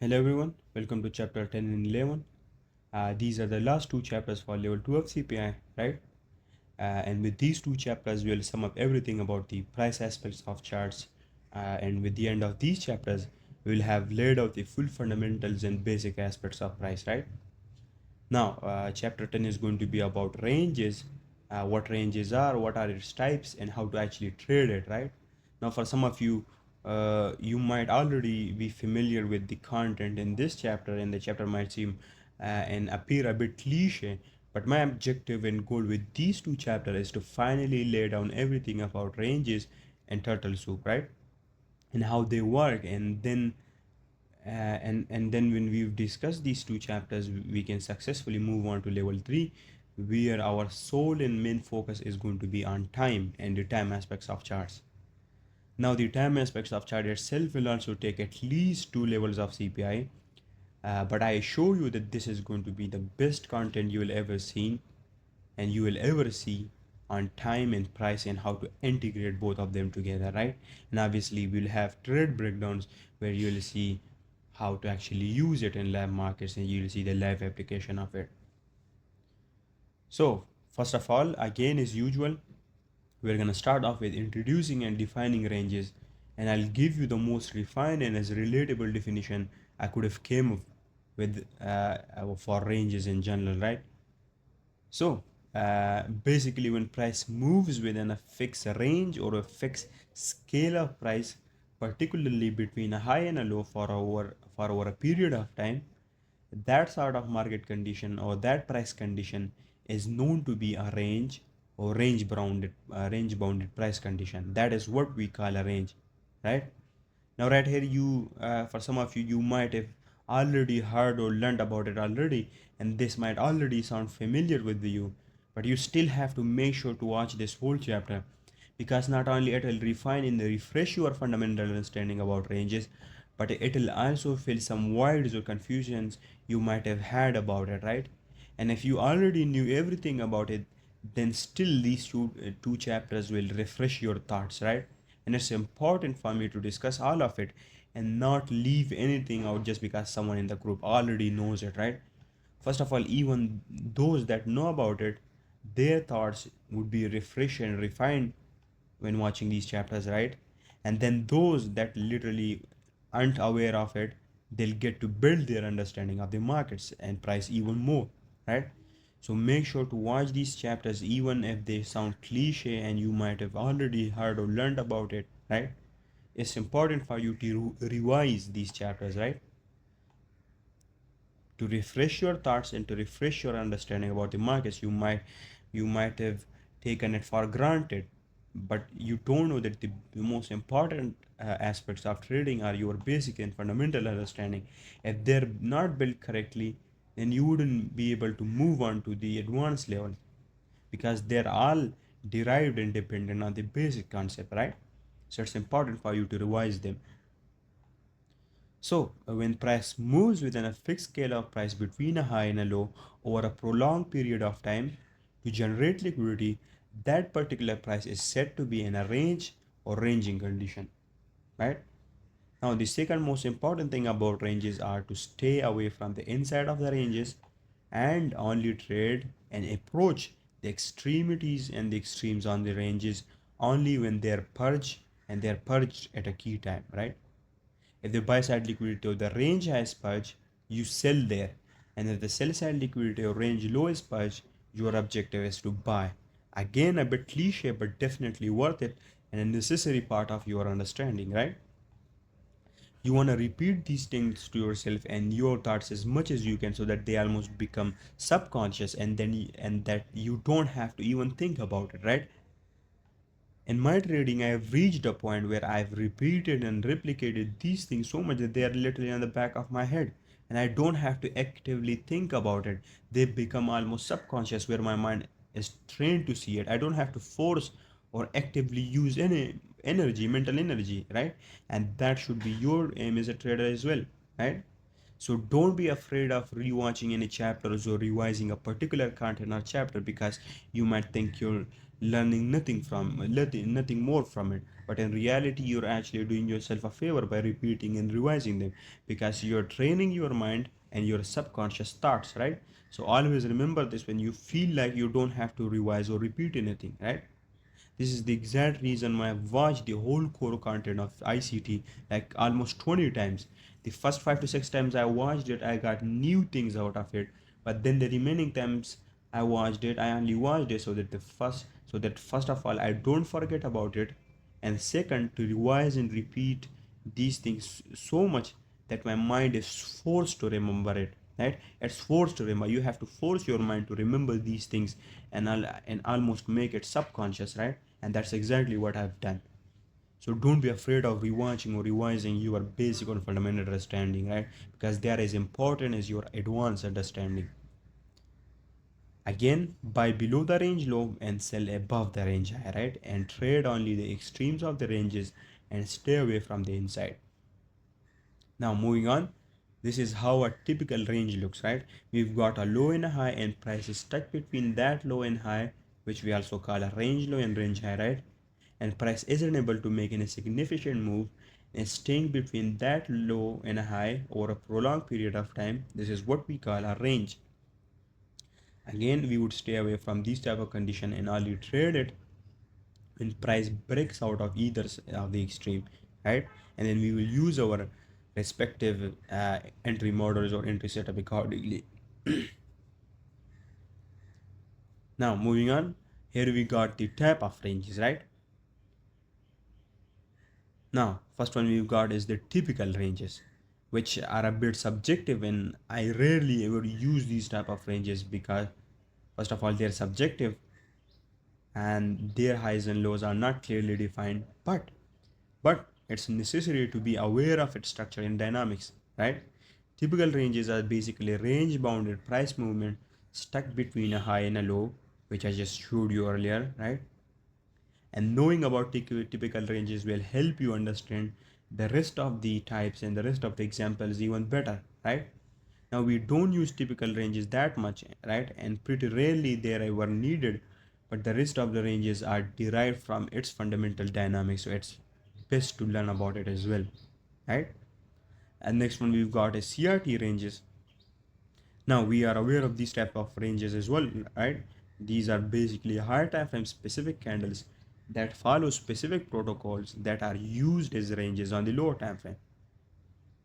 Hello everyone, welcome to chapter 10 and 11. These are the last two chapters for level 2 of CPI, right? And with these two chapters, we'll sum up everything about the price aspects of charts. And with the end of these chapters, we'll have laid out the full fundamentals and basic aspects of price, right? Now, chapter 10 is going to be about ranges, what ranges are, what are its types, and how to actually trade it, right? Now, for some of you, you might already be familiar with the content in this chapter, and the chapter might seem and appear a bit cliche. But my objective and goal with these two chapters is to finally lay down everything about ranges and turtle soup, right? And how they work, and then and then when we've discussed these two chapters, we can successfully move on to level 3, where our sole and main focus is going to be on time and the time aspects of charts. Now the time aspects of chart itself will also take at least 2 levels of CPI, but I assure you that this is going to be the best content you will ever see and you will ever see on time and price and how to integrate both of them together, right? And obviously we'll have trade breakdowns where you'll see how to actually use it in live markets and you'll see the live application of it. So first of all, again as usual, we're going to start off with introducing and defining ranges, and I'll give you the most refined and as relatable definition I could have came up with for ranges in general, right? So basically, when price moves within a fixed range or a fixed scale of price, particularly between a high and a low for over a period of time, that sort of market condition or that price condition is known to be a range or range bounded price condition. That is what we call a range, right? Now right here, you for some of you, you might have already heard or learned about it already, and this might already sound familiar with you, but you still have to make sure to watch this whole chapter, because not only it will refine and refresh your fundamental understanding about ranges, but it will also fill some voids or confusions you might have had about it, right? And if you already knew everything about it, then still these two chapters will refresh your thoughts, right? And it's important for me to discuss all of it and not leave anything out just because someone in the group already knows it, right? First of all, even those that know about it, their thoughts would be refreshed and refined when watching these chapters, right? And then those that literally aren't aware of it, they'll get to build their understanding of the markets and price even more, right? So make sure to watch these chapters even if they sound cliche and you might have already heard or learned about it, right? It's important for you to revise these chapters, right? To refresh your thoughts and to refresh your understanding about the markets. You might have taken it for granted, but you don't know that the most important aspects of trading are your basic and fundamental understanding. If they're not built correctly, then you wouldn't be able to move on to the advanced level, because they're all derived and dependent on the basic concept, right? So it's important for you to revise them. So, when price moves within a fixed scale of price between a high and a low over a prolonged period of time to generate liquidity, that particular price is said to be in a range or ranging condition, right? Now, the second most important thing about ranges are to stay away from the inside of the ranges and only trade and approach the extremities and the extremes on the ranges only when they're purged, and they're purged at a key time, right? If the buy side liquidity of the range has purged, you sell there. And if the sell side liquidity or range low is purged, your objective is to buy. Again, a bit cliche, but definitely worth it and a necessary part of your understanding, right? You want to repeat these things to yourself and your thoughts as much as you can, so that they almost become subconscious, and that you don't have to even think about it, right? In my trading, I have reached a point where I've repeated and replicated these things so much that they are literally on the back of my head. And I don't have to actively think about it. They become almost subconscious, where my mind is trained to see it. I don't have to force or actively use any energy, mental energy, right? And that should be your aim as a trader as well, right? So don't be afraid of rewatching any chapters or revising a particular content or chapter, because you might think you're learning nothing more from it. but in reality you're actually doing yourself a favor by repeating and revising them, because you're training your mind and your subconscious thoughts, right? So always remember this when you feel like you don't have to revise or repeat anything, right? This is the exact reason why I've watched the whole core content of ICT like almost 20 times. The first 5 to 6 times I watched it, I got new things out of it. But then the remaining times I watched it, I only watched it so that first of all I don't forget about it, and second to revise and repeat these things so much that my mind is forced to remember it, right? It's forced to remember. You have to force your mind to remember these things, and almost make it subconscious, right? And that's exactly what I've done. So don't be afraid of rewatching or revising your basic or fundamental understanding, right? Because they are as important as your advanced understanding. Again, buy below the range low and sell above the range high, right? And trade only the extremes of the ranges and stay away from the inside. Now moving on, this is how a typical range looks, right? We've got a low and a high and price is stuck between that low and high, which we also call a range low and range high, right? And price isn't able to make any significant move and staying between that low and a high over a prolonged period of time. This is what we call a range. Again, we would stay away from these type of condition and only trade it when price breaks out of either of the extreme, right? And then we will use our respective entry models or entry setup accordingly. Now moving on, here we got the type of ranges, right? Now first one we've got is the typical ranges, which are a bit subjective, and I rarely ever use these type of ranges because first of all they're subjective and their highs and lows are not clearly defined, but it's necessary to be aware of its structure and dynamics, right? Typical ranges are basically range bounded price movement stuck between a high and a low, which I just showed you earlier, right? And knowing about typical ranges will help you understand the rest of the types and the rest of the examples even better, right? Now we don't use typical ranges that much, right? And pretty rarely they are ever needed, but the rest of the ranges are derived from its fundamental dynamics, so it's best to learn about it as well, right? And next one we've got is CRT ranges. Now we are aware of these type of ranges as well, right? These are basically higher time frame specific candles that follow specific protocols that are used as ranges on the lower time frame.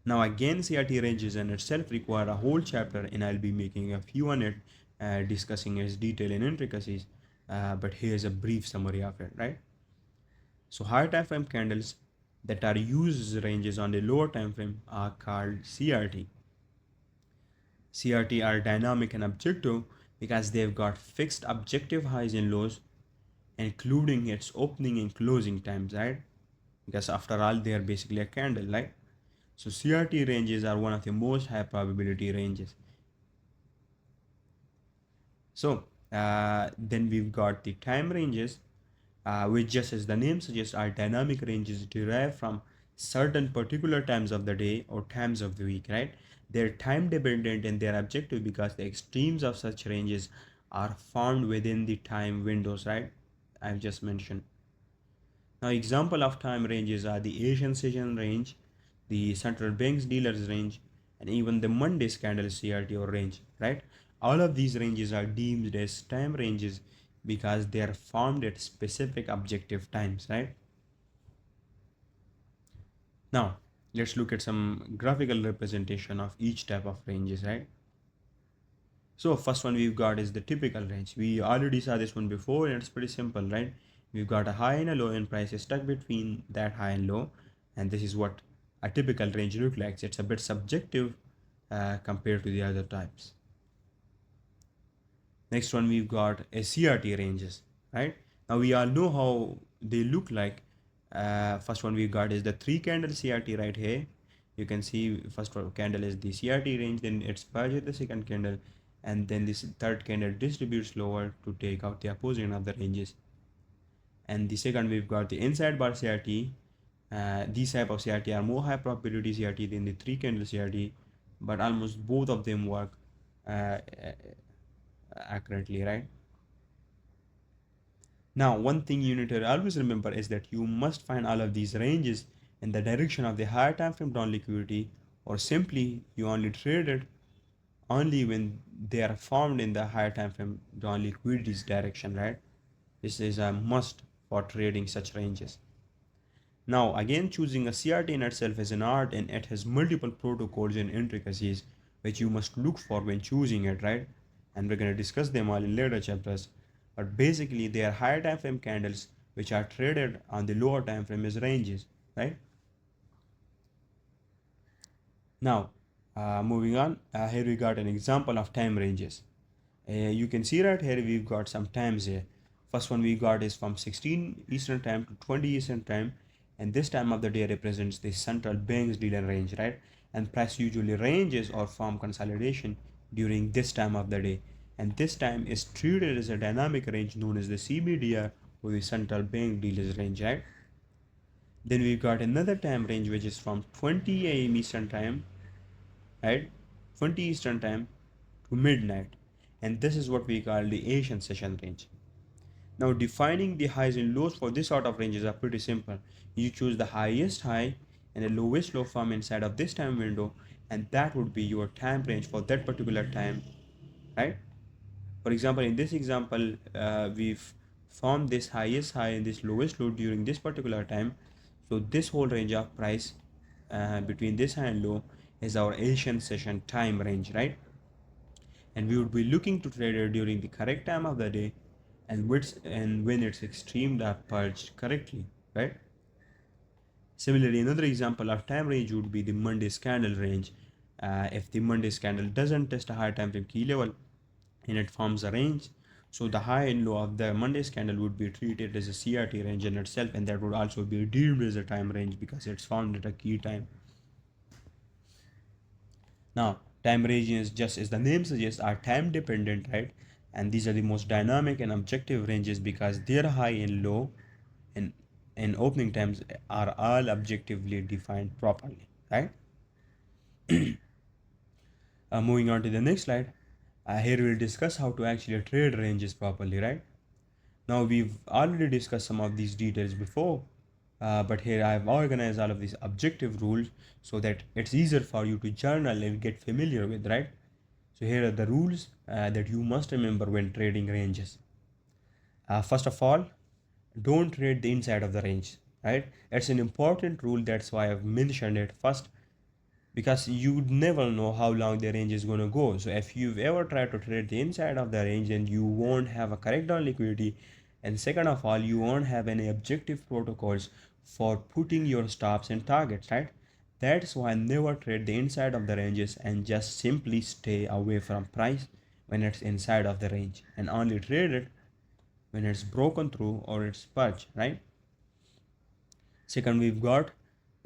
Now again, CRT ranges in itself require a whole chapter, and I'll be making a few on it, discussing its detail and intricacies. But here's a brief summary of it, right? So higher time frame candles that are used as ranges on the lower time frame are called CRT. CRT are dynamic and objective because they've got fixed objective highs and lows, including its opening and closing times, right? Because after all, they are basically a candle, right? So CRT ranges are one of the most high probability ranges. So then we've got the time ranges, which just as the name suggests are dynamic ranges derived from certain particular times of the day or times of the week, right? They're time dependent and they're objective because the extremes of such ranges are found within the time windows, right? I've just mentioned. Now, example of time ranges are the Asian session range, the central banks dealers range, and even the Monday candle CRT or range, right? All of these ranges are deemed as time ranges because they are formed at specific objective times, right? Now, let's look at some graphical representation of each type of ranges, right? So first one we've got is the typical range. We already saw this one before and it's pretty simple, right? We've got a high and a low and price is stuck between that high and low, and this is what a typical range looks like. It's a bit subjective compared to the other types. Next one we've got a CRT ranges, right? Now we all know how they look like. First one we've got is the three candle CRT right here. You can see first candle is the CRT range, then it's purges the second candle, and then this third candle distributes lower to take out the opposite of the ranges. And the second we've got the inside bar CRT. These type of CRT are more high probability CRT than the three candle CRT, but almost both of them work accurately, right? Now, one thing you need to always remember is that you must find all of these ranges in the direction of the higher time frame down liquidity, or simply you only trade it only when they are formed in the higher time frame down liquidity's direction, right? This is a must for trading such ranges. Now, again, choosing a CRT in itself is an art, and it has multiple protocols and intricacies which you must look for when choosing it, right? And we're going to discuss them all in later chapters. But basically, they are higher time frame candles which are traded on the lower time frame as ranges, right? Now, moving on, here we got an example of time ranges. You can see right here we've got some times here. First one we got is from 16 Eastern time to 20 Eastern time, and this time of the day represents the central bank's dealer range, right? And price usually ranges or form consolidation during this time of the day, and this time is treated as a dynamic range known as the CBDR, or the central bank dealers range, right? Then we've got another time range which is from 20 a.m. Eastern time, right? 20 Eastern time to midnight, and this is what we call the Asian session range. Now, defining the highs and lows for this sort of ranges are pretty simple. You choose the highest high and the lowest low from inside of this time window, and that would be your time range for that particular time, right? For example, in this example, we've formed this highest high and this lowest low during this particular time. So this whole range of price between this high and low is our Asian session time range, right? And we would be looking to trade it during the correct time of the day, and when it's extreme purged correctly, right? Similarly, another example of time range would be the Monday candle range. If the Monday candle doesn't test a high time frame key level and it forms a range, so the high and low of the Monday candle would be treated as a CRT range in itself, and that would also be deemed as a time range because it's formed at a key time. Now, time ranges, just as the name suggests, are time dependent, right? And these are the most dynamic and objective ranges because their high and low and opening times are all objectively defined properly, right? Moving on to the next slide, here we'll discuss how to actually trade ranges properly, right? Now, we've already discussed some of these details before, but here I've organized all of these objective rules so that it's easier for you to journal and get familiar with, right? So here are the rules that you must remember when trading ranges. First of all, don't trade the inside of the range, right? It's an important rule, that's why I've mentioned it first, because you never know how long the range is going to go. So if you've ever tried to trade the inside of the range, then you won't have a correct down liquidity, and second of all, you won't have any objective protocols for putting your stops and targets, right? That's why never trade the inside of the ranges, and just simply stay away from price when it's inside of the range, and only trade it when it's broken through or it's purged, right? Second, we've got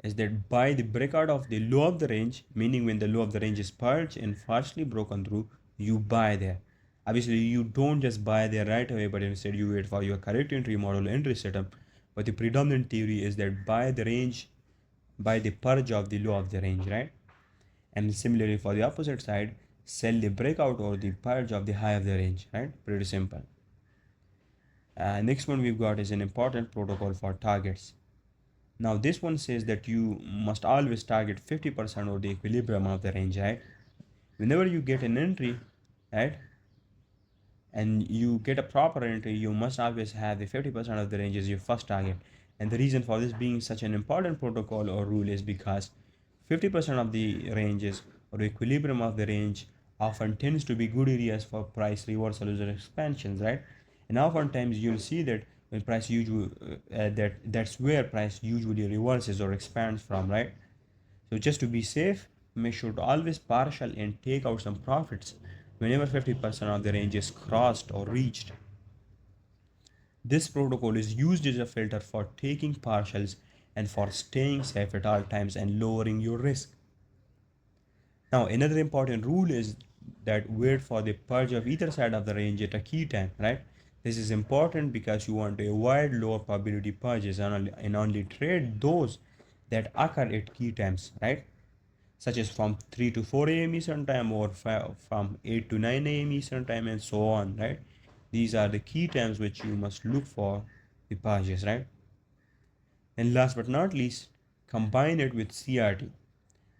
is that by the breakout of the low of the range, meaning when the low of the range is purged and partially broken through, you buy there. Obviously, you don't just buy there right away, but instead you wait for your correct entry model entry setup. But the predominant theory is that buy the range, by the purge of the low of the range, right? And similarly for the opposite side, sell the breakout or the purge of the high of the range, right? Pretty simple. Next one we've got is an important protocol for targets. Now this one says that you must always target 50% of the equilibrium of the range, right? Whenever you get an entry, right, and you get a proper entry, you must always have the 50% of the range as your first target. And the reason for this being such an important protocol or rule is because 50% of the ranges or equilibrium of the range often tends to be good areas for price reversals or expansions, right? And oftentimes you'll see that when price usually that's where price usually reverses or expands from, right? So just to be safe, make sure to always partial and take out some profits whenever 50% of the range is crossed or reached. This protocol is used as a filter for taking partials and for staying safe at all times and lowering your risk. Now, another important rule is that wait for the purge of either side of the range at a key time, right? This is important because you want to avoid lower probability purges and only trade those that occur at key times, right? Such as from 3 to 4 a.m. Eastern time or from 8 to 9 a.m. Eastern time and so on, right? These are the key times which you must look for the purchase, right? And last but not least, combine it with CRT.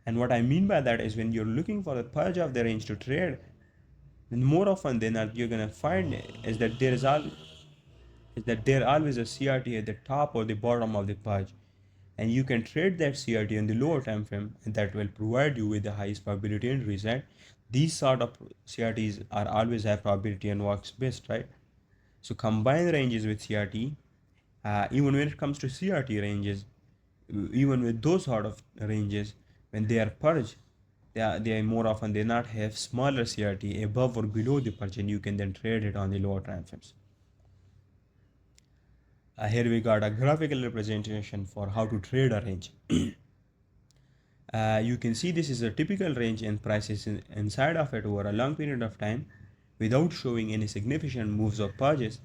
And what I mean by that is when you're looking for the purge of the range to trade, then more often than not, you're gonna find is that there always a CRT at the top or the bottom of the purge, and you can trade that CRT in the lower time frame, and that will provide you with the highest probability entries, right? These sort of CRTs are always high probability and works best, right? So combine ranges with CRT. Even when it comes to CRT ranges, even with those sort of ranges, when they are purged, they are more often they not have smaller CRT above or below the purge, and you can then trade it on the lower time frames. Here we got a graphical representation for how to trade a range. You can see this is a typical range and prices inside of it over a long period of time without showing any significant moves or purges.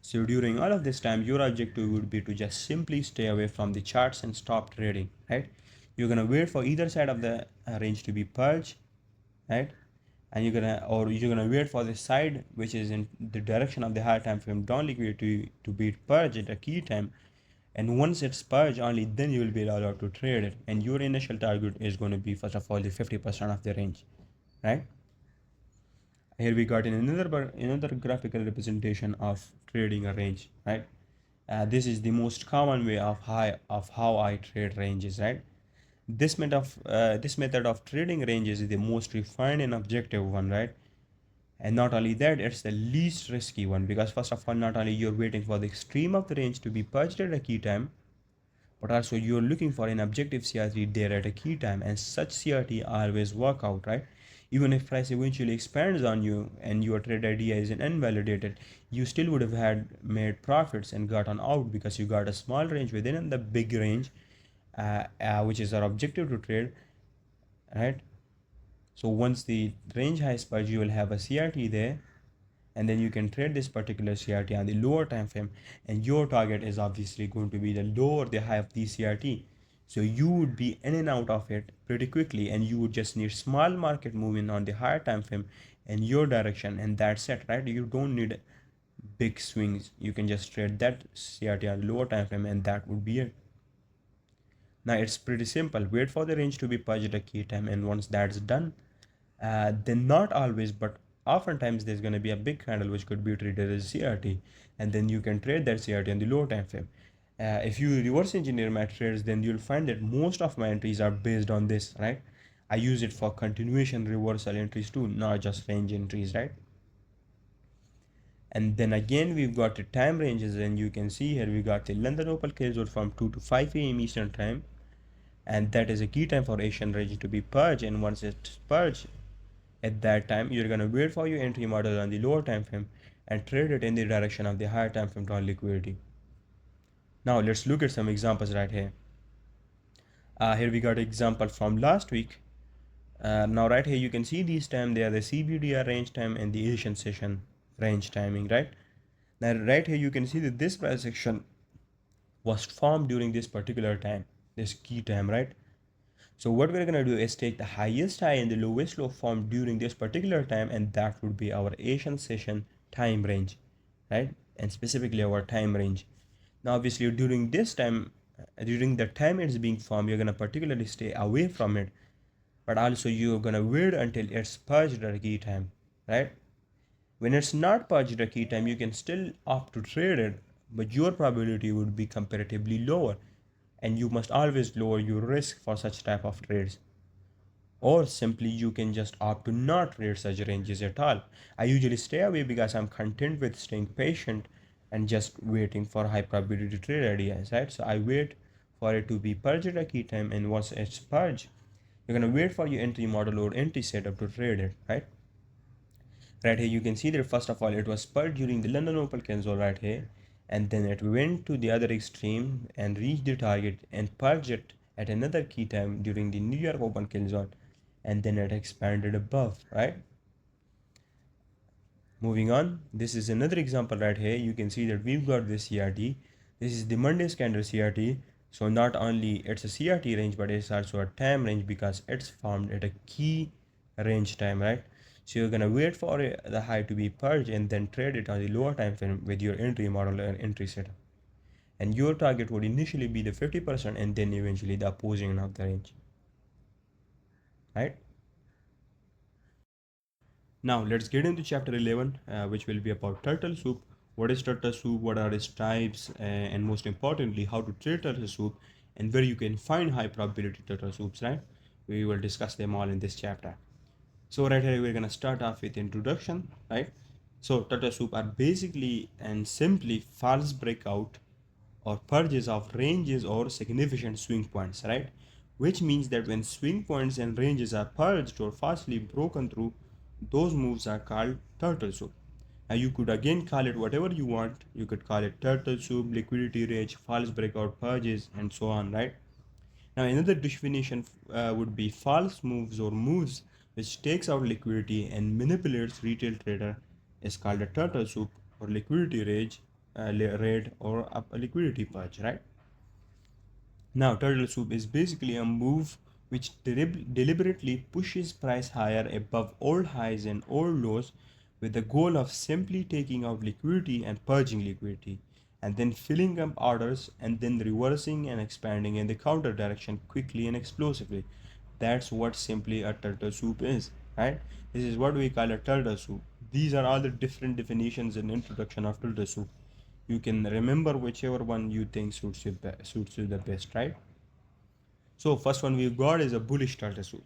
So during all of this time, your objective would be to just simply stay away from the charts and stop trading, right? You're gonna wait for either side of the range to be purged, right? And you're gonna wait for the side which is in the direction of the higher time frame down liquidity to be purged at a key time, and once it's purged only then you will be allowed to trade it, and your initial target is going to be first of all the 50% of the range, right? Here we got in another graphical representation of trading a range, right? This is the most common way of how I trade ranges, right? This method of trading ranges is the most refined and objective one, right? And not only that, it's the least risky one, because first of all, not only you're waiting for the extreme of the range to be purged at a key time, but also you're looking for an objective CRT there at a key time, and such CRT always work out, right? Even if price eventually expands on you and your trade idea is invalidated, you still would have had made profits and gotten out because you got a small range within the big range, which is our objective to trade, right? So once the range high spike, you will have a CRT there, and then you can trade this particular CRT on the lower time frame, and your target is obviously going to be the low or the high of the CRT. So you would be in and out of it pretty quickly, and you would just need small market movement on the higher time frame in your direction, and that's it, right? You don't need big swings. You can just trade that CRT on the lower time frame, and that would be it. Now it's pretty simple. Wait for the range to be purged at key time, and once that's done, then not always, but oftentimes there's going to be a big candle which could be treated as CRT, and then you can trade that CRT on the lower time frame. If you reverse engineer my trades, then you'll find that most of my entries are based on this, right? I use it for continuation reversal entries too, not just range entries, right? And then again, we've got the time ranges, and you can see here we got the London Opal closure from 2 to 5 a.m. Eastern time, and that is a key time for Asian range to be purged. And once it's purged, at that time, you're gonna wait for your entry model on the lower time frame and trade it in the direction of the higher time frame to liquidity. Now let's look at some examples right here. Here we got an example from last week. Now right here you can see these time they are the CBDR range time and the Asian session range timing, right? Now right here you can see that this price action was formed during this particular time, this key time, right? So what we're gonna do is take the highest high and the lowest low formed during this particular time, and that would be our Asian session time range, right? And specifically our time range. Now obviously during this time, during the time it's being formed, you're gonna particularly stay away from it, but also you're gonna wait until it's purged at key time, right? When it's not purged at key time, you can still opt to trade it, but your probability would be comparatively lower, and you must always lower your risk for such type of trades. Or simply you can just opt to not trade such ranges at all. I usually stay away because I'm content with staying patient and just waiting for high probability trade ideas, right? So I wait for it to be purged at a key time, and once it's purged, you're gonna wait for your entry model or entry setup to trade it, right? Right here you can see that first of all it was purged during the London Opal candle right here, and then it went to the other extreme and reached the target and purged it at another key time during the New York Open kill zone, and then it expanded above, right? Moving on, this is another example right here. You can see that we've got this CRT. This is the Monday scanner CRT. So not only it's a CRT range, but it's also a time range because it's formed at a key range time, right? So you're gonna wait for the high to be purged and then trade it on the lower time frame with your entry model and entry setup. And your target would initially be the 50% and then eventually the opposing end of the range, right? Now let's get into chapter 11, which will be about turtle soup. What is turtle soup? What are its types? And most importantly, how to trade turtle soup and where you can find high probability turtle soups, right? We will discuss them all in this chapter. So right here we're gonna start off with introduction, right? So turtle soup are basically and simply false breakout or purges of ranges or significant swing points, right? Which means that when swing points and ranges are purged or falsely broken through, those moves are called turtle soup. Now you could again call it whatever you want. You could call it turtle soup, liquidity range, false breakout purges, and so on, right? Now another definition would be false moves or moves which takes out liquidity and manipulates retail trader is called a turtle soup or liquidity rage, raid or a liquidity purge, right? Now turtle soup is basically a move which deliberately pushes price higher above old highs and old lows with the goal of simply taking out liquidity and purging liquidity and then filling up orders and then reversing and expanding in the counter direction quickly and explosively. That's what simply a turtle soup is, right? This is what we call a turtle soup. These are all the different definitions and introduction of turtle soup. You can remember whichever one you think suits you the best, right? So first one we've got is a bullish turtle soup.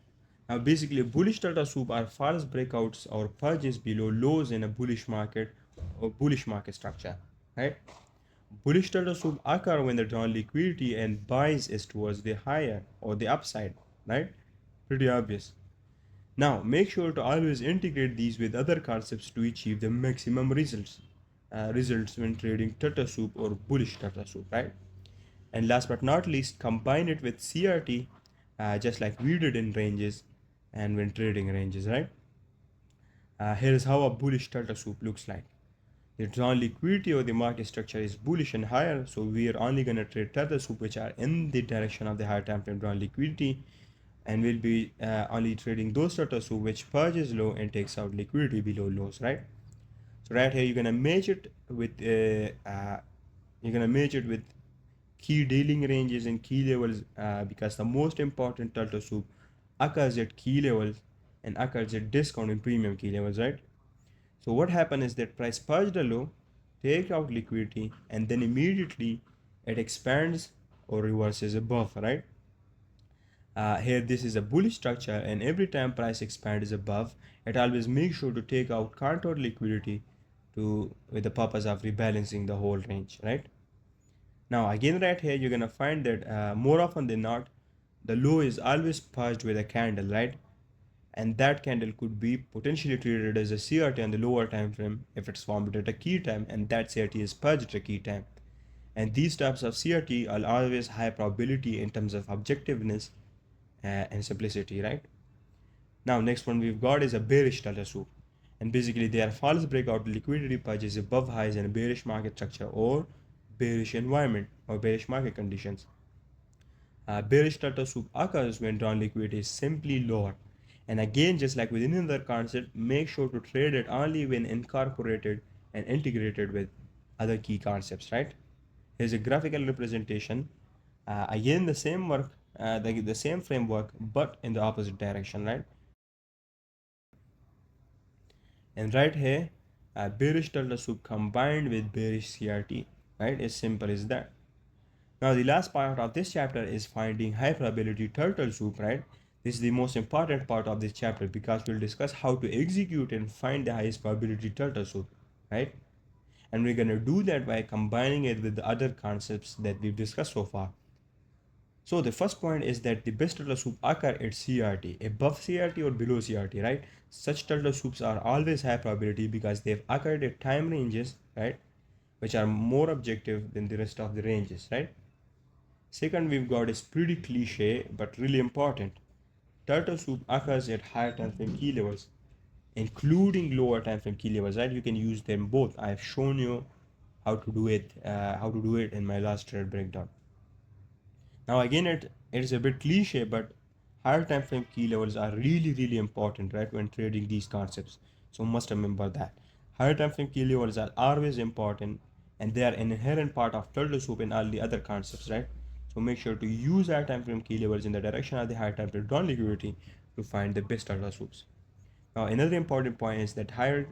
Now basically bullish turtle soup are false breakouts or purges below lows in a bullish market or bullish market structure, right? Bullish turtle soup occur when the drawn liquidity and bias is towards the higher or the upside, right? Pretty obvious. Now make sure to always integrate these with other concepts to achieve the maximum results when trading turtle soup or bullish turtle soup, right? And last but not least, combine it with CRT, just like we did in ranges and when trading ranges, right? Here is how a bullish turtle soup looks like. The drawn liquidity of the market structure is bullish and higher, so we are only going to trade turtle soup which are in the direction of the higher time frame drawn liquidity, and we'll be only trading those turtle soup which purges low and takes out liquidity below lows, right? So right here you're gonna match it with key dealing ranges and key levels because the most important turtle soup occurs at key levels and occurs at discount and premium key levels, right? So what happens is that price purge the low, take out liquidity, and then immediately it expands or reverses above, right? Here this is a bullish structure, and every time price expands above, it always makes sure to take out counter liquidity to with the purpose of rebalancing the whole range, right? Now again right here you're gonna find that more often than not the low is always purged with a candle, right? And that candle could be potentially treated as a CRT on the lower time frame if it's formed at a key time and that CRT is purged at a key time. And these types of CRT are always high probability in terms of objectiveness and simplicity, right? Now next one we've got is a bearish delta soup. And basically they are false breakout liquidity purges above highs in a bearish market structure or bearish environment or bearish market conditions. Bearish delta soup occurs when drawn liquidity is simply lower. And again, just like with any other concept, make sure to trade it only when incorporated and integrated with other key concepts, right? Here's a graphical representation. Again, the same work, the same framework, but in the opposite direction, right? And right here, bearish delta soup combined with bearish CRT, right? As simple as that. Now, the last part of this chapter is finding high probability turtle soup, right? This is the most important part of this chapter because we'll discuss how to execute and find the highest probability turtle soup, right? And we're going to do that by combining it with the other concepts that we've discussed so far. So the first point is that the best turtle soup occur at CRT, above CRT or below CRT, right? Such turtle soups are always high probability because they've occurred at time ranges, right? Which are more objective than the rest of the ranges, right? Second, we've got is pretty cliche but really important. Turtle soup occurs at higher time frame key levels, including lower time frame key levels. Right? You can use them both. I've shown you how to do it in my last trade breakdown. Now again, it is a bit cliche, but higher time frame key levels are really important, right, when trading these concepts. So must remember that higher time frame key levels are always important, and they are an inherent part of turtle soup and all the other concepts, right? So make sure to use higher time frame key levels in the direction of the higher time frame non liquidity to find the best turtle soups. Now, another important point is that high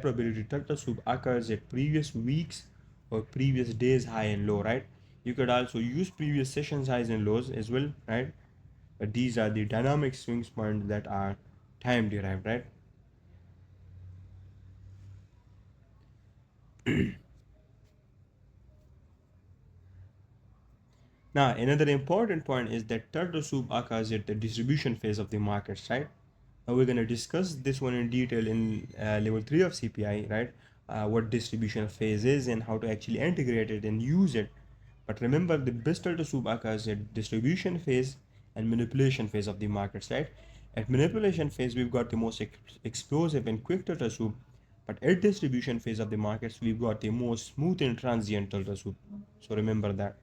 probability turtle soup occurs at previous weeks or previous days high and low, right? You could also use previous sessions highs and lows as well, right? But these are the dynamic swing points that are time derived, right? Now, another important point is that turtle soup occurs at the distribution phase of the markets, right? Now, we're going to discuss this one in detail in level 3 of CPI, right? What distribution phase is and how to actually integrate it and use it. But remember, the best turtle soup occurs at distribution phase and manipulation phase of the markets, right? At manipulation phase, we've got the most explosive and quick turtle soup, but at distribution phase of the markets, we've got the most smooth and transient turtle soup. So remember that.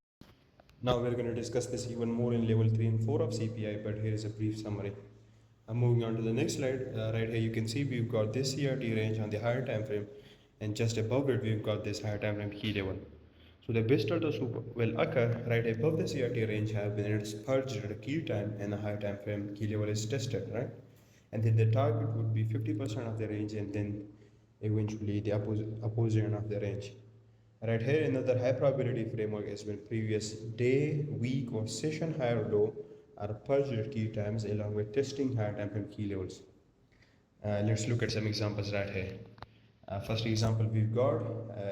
Now we're going to discuss this even more in level 3 and 4 of CPI, but here is a brief summary. Moving on to the next slide, right here you can see we've got this CRT range on the higher time frame, and just above it we've got this higher time frame key level. So the best order soup will occur right above the CRT range have when it's purged at a key time and the higher time frame key level is tested, right? And then the target would be 50% of the range, and then eventually the opposite of the range. Right here, another high probability framework is when previous day, week, or session high or low are purged at key times along with testing higher time frame key levels. Let's look at some examples right here. First example we've got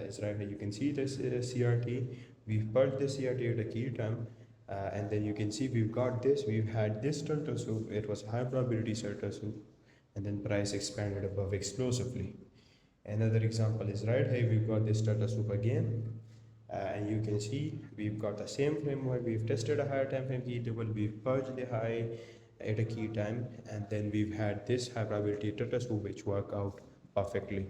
is right here. You can see this CRT. We've purged the CRT at a key time, and then you can see we've got this. We've had this turtle soup. It was high probability turtle soup, and then price expanded above explosively. Another example is right here. We've got this turtle soup again, and you can see we've got the same framework. We've tested a higher time frame key level. We've purged the high at a key time, and then we've had this high probability turtle soup which work out perfectly.